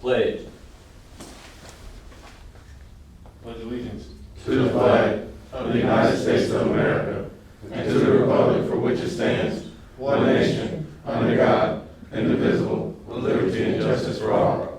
Pledge. Pledge allegiance to the flag of the United States of America and to the republic for which it stands, one nation, under God, indivisible, with liberty and justice for all.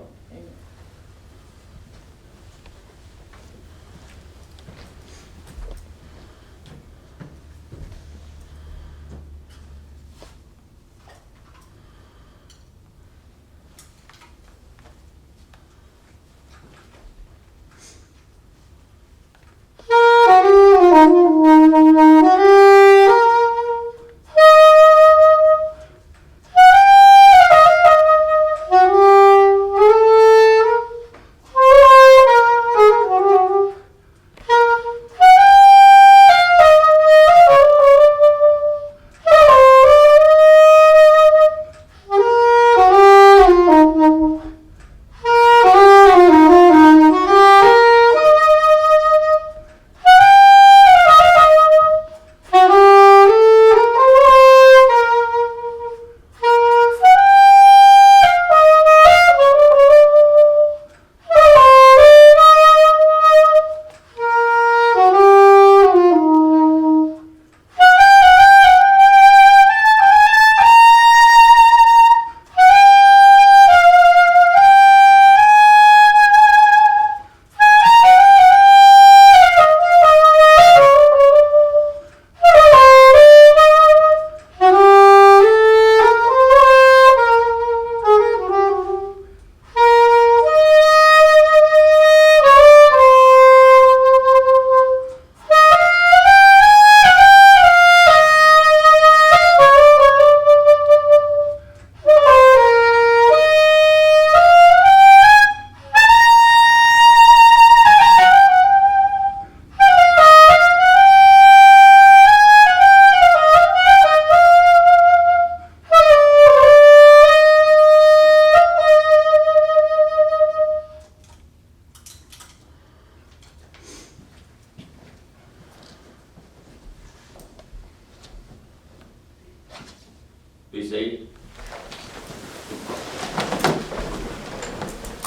Be seated.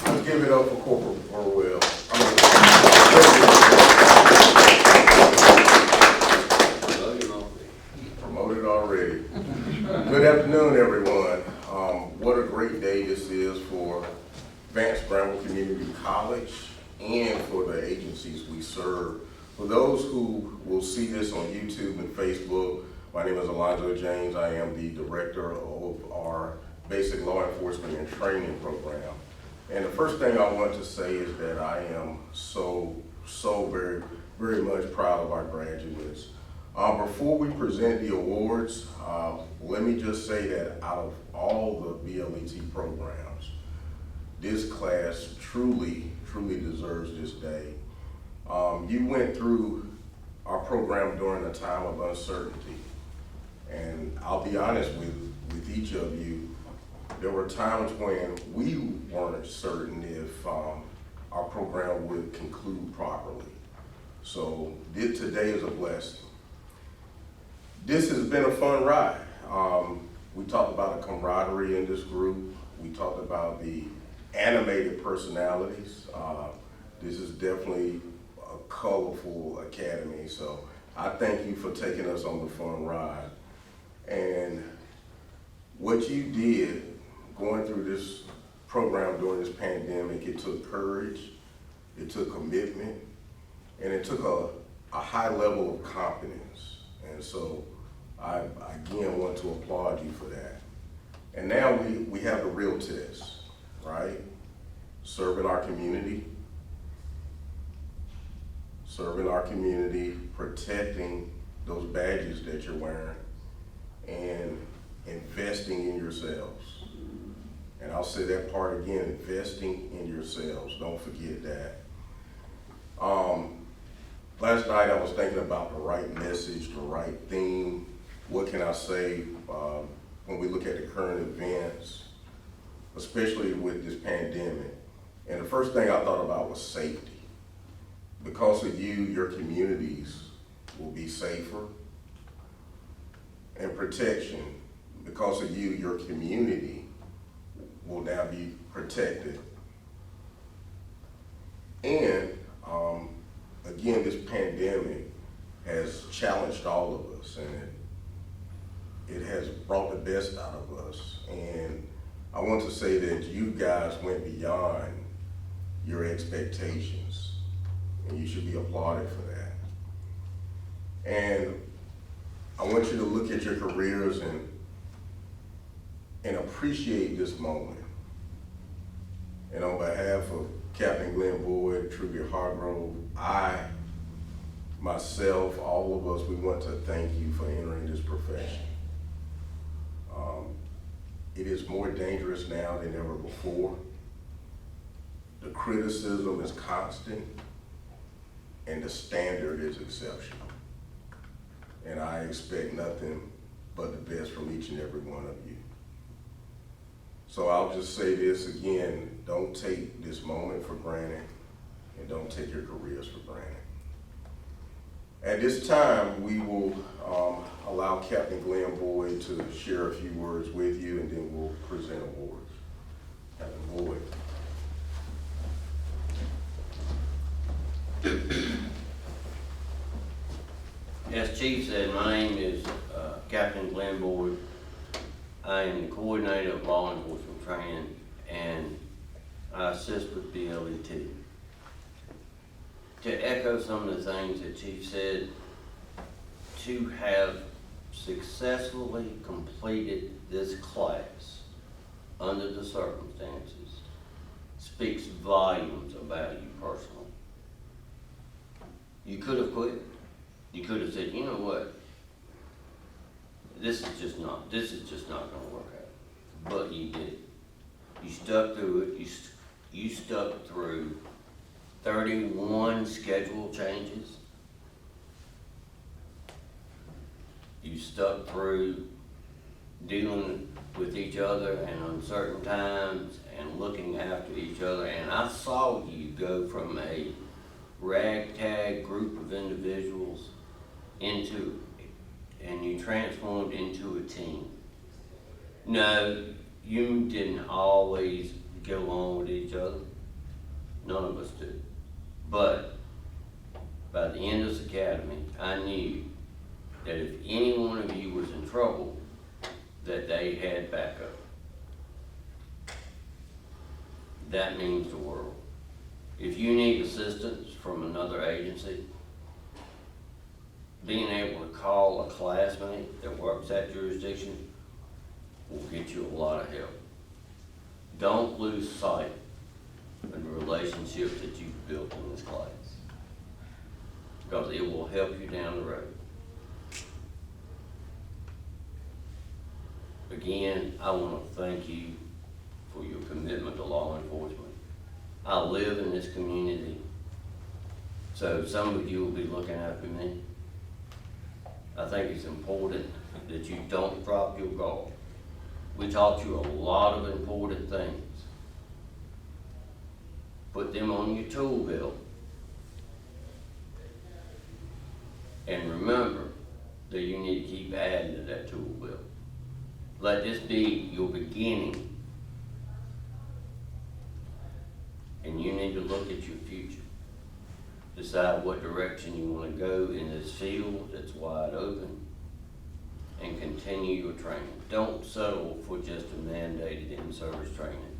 Let's give it up for Corporal Orwell. Promoted already. Good afternoon, everyone. What a great day this is for Vance-Granville Community College and for the agencies we serve. For those who will see this on YouTube and Facebook, my name is Alonzo James. I am the director of our Basic Law Enforcement and Training Program. And the first thing I want to say is that I am so very, very much proud of our graduates. Before we present the awards, let me just say that out of all the BLET programs, this class truly deserves this day. You went through our program during a time of uncertainty. And I'll be honest with each of you, there were times when we weren't certain if our program would conclude properly. So today is a blessing. This has been a fun ride. We talked about the camaraderie in this group. We talked about the animated personalities. This is definitely a colorful academy. So I thank you for taking us on the fun ride. And what you did going through this program during this pandemic, it took courage, it took commitment, and it took a high level of competence. And so I again want to applaud you for that. And now we have the real test, right? Serving our community, protecting those badges that you're wearing, and investing in yourselves. And I'll say that part again, investing in yourselves. Don't forget that. Last night I was thinking about the right message, the right theme. What can I say when we look at the current events, especially with this pandemic? And the first thing I thought about was safety. Because of you, your communities will be safer. And protection. Because of you, your community will now be protected And again, this pandemic has challenged all of us, and it has brought the best out of us. And I want to say that you guys went beyond your expectations, and you should be applauded for that. And I want you to look at your careers and appreciate this moment. And on behalf of Captain Glenn Boyd, Trivia Hargrove, I, myself, all of us, we want to thank you for entering this profession. It is more dangerous now than ever before. The criticism is constant, and the standard is exceptional. And I expect nothing but the best from each and every one of you. So I'll just say this again, don't take this moment for granted, and don't take your careers for granted. At this time, we will allow Captain Glenn Boyd to share a few words with you, and then we'll present awards. Captain Boyd. As Chief said, my name is Captain Glenn Boyd. I am the coordinator of law enforcement training, and I assist with BLET. To echo some of the things that Chief said, to have successfully completed this class under the circumstances speaks volumes about you personally. You could have quit. You could have said, you know what, this is just not going to work out. But you did. You stuck through it. You stuck through 31 schedule changes. You stuck through dealing with each other in uncertain times and looking after each other. And I saw you go from a ragtag group of individuals and you transformed into a team. No, you didn't always get along with each other. None of us did. But by the end of this academy, I knew that if any one of you was in trouble, that they had backup. That means the world. If you need assistance from another agency, being able to call a classmate that works that jurisdiction will get you a lot of help. Don't lose sight of the relationships that you've built in this class, because it will help you down the road. Again, I want to thank you for your commitment to law enforcement. I live in this community, so some of you will be looking after me. I think it's important that you don't drop your guard. We taught you a lot of important things. Put them on your tool belt. And remember that you need to keep adding to that tool belt. Let this be your beginning. And you need to look at your future. Decide what direction you want to go in this field that's wide open, and continue your training. Don't settle for just a mandated in-service training.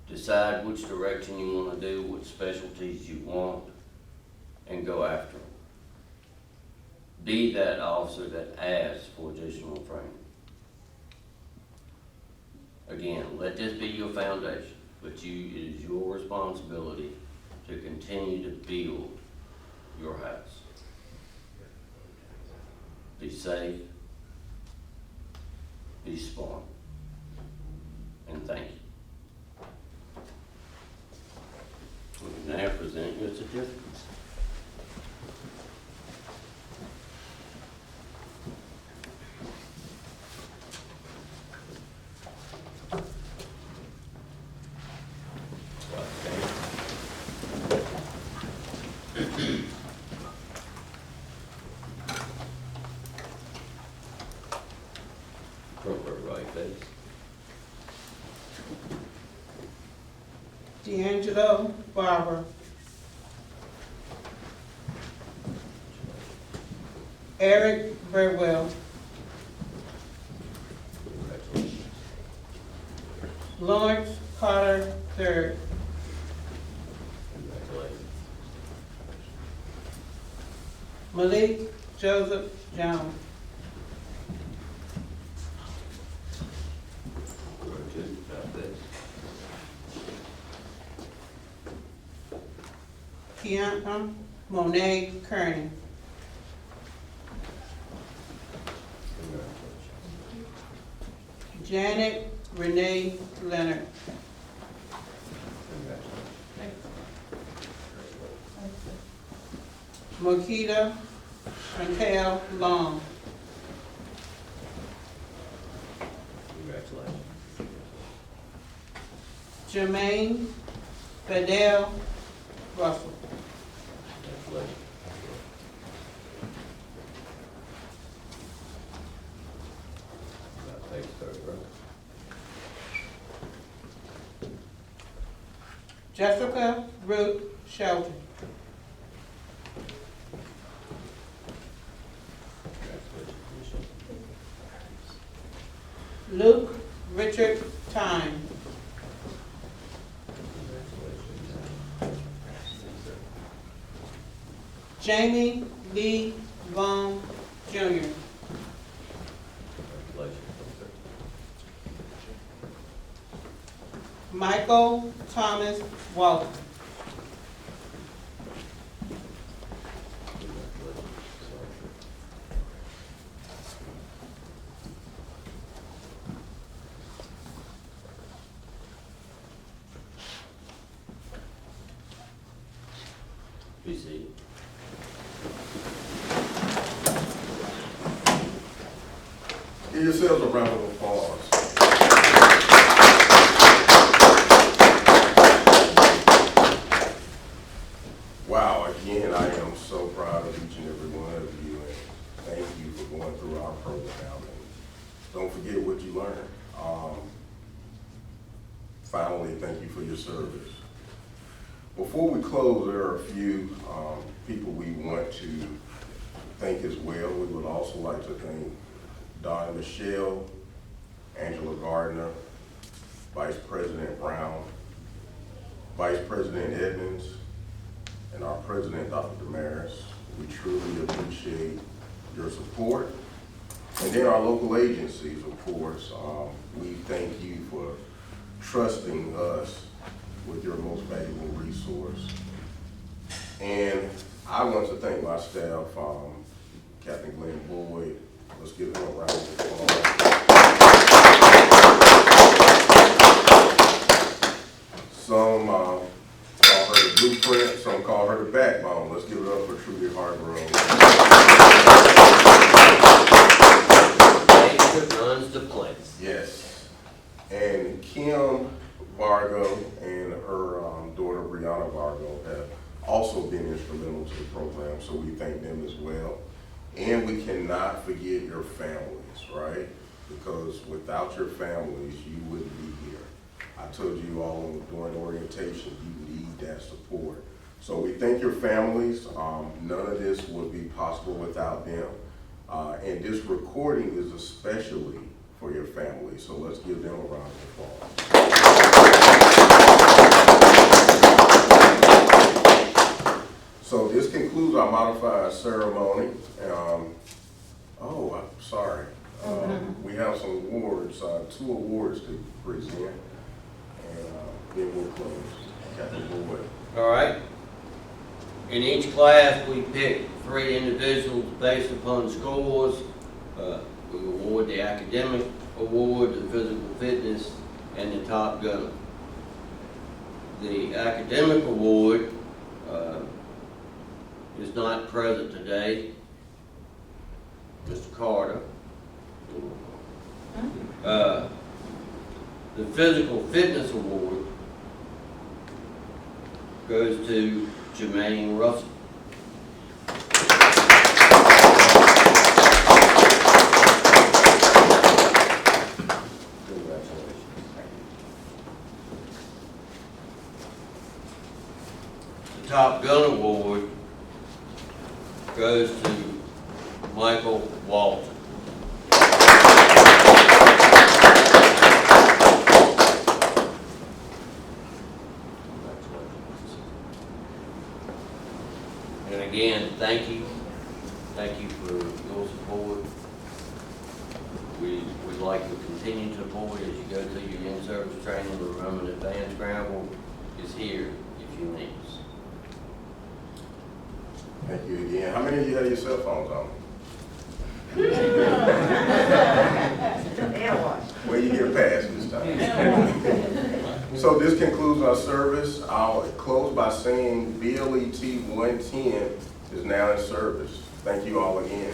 Decide which direction you want to do, what specialties you want, and go after them. Be that officer that asks for additional training. Again, let this be your foundation, but it is your responsibility to continue to build your house. Be safe, be smart, and thank you. We now present your certificates. Proper right face. D'Angelo Barber. Eric Birdwell. Lawrence Carter III. Malik Joseph Jones. Kiana Monet Kearney. Janet Renee Leonard. Makita Chantel Long. Jermaine Fidel Russell. Jessica Ruth Shelton. Luke Richard Tyne. Jamie Lee Vaughn Jr. Michael Thomas Walton. Be seated. Give yourselves a round of applause. Wow, again, I am so proud of each and every one of you, and thank you for going through our program. And don't forget what you learned. Finally, thank you for your service. Before we close, there are a few people we want to thank as well. We would also like to thank Don Michelle, Angela Gardner, Vice President Brown, Vice President Edmonds, and our President, Dr. Damaris. We truly appreciate your support. And then our local agencies, of course. We thank you for trusting us with your most valuable resource. And I want to thank my staff, Captain Glenn Boyd. Let's give him a round of applause. Some call her the blueprint, some call her the backbone. Let's give it up for Trudy Hargrove. David runs the place. Yes. And Kim Vargo and her daughter Brianna Vargo have also been instrumental to the program, so we thank them as well. And we cannot forget your families, right? Because without your families, you wouldn't be here. I told you all during orientation, you need that support. So we thank your families. None of this would be possible without them. And this recording is especially for your family. So let's give them a round of applause. So this concludes our modified ceremony. I'm sorry. We have some awards, 2 awards to present, and then we'll close. Captain Boyd. All right. In each class, we pick 3 individuals based upon scores. We award the academic award, the physical fitness, and the top gunner. The academic award is not present today. Mr. Carter. The physical fitness award goes to Jermaine Russell. Congratulations. Michael Walton. And again, thank you. Thank you for your support. We would like to continue to support as you go through your in-service training. Remember that Vance-Granville is here if you need us. Thank you again. How many of you have your cell phones on? Well, you get a pass this time. So this concludes our service. I'll close by saying BLET 110 is now in service. Thank you all again.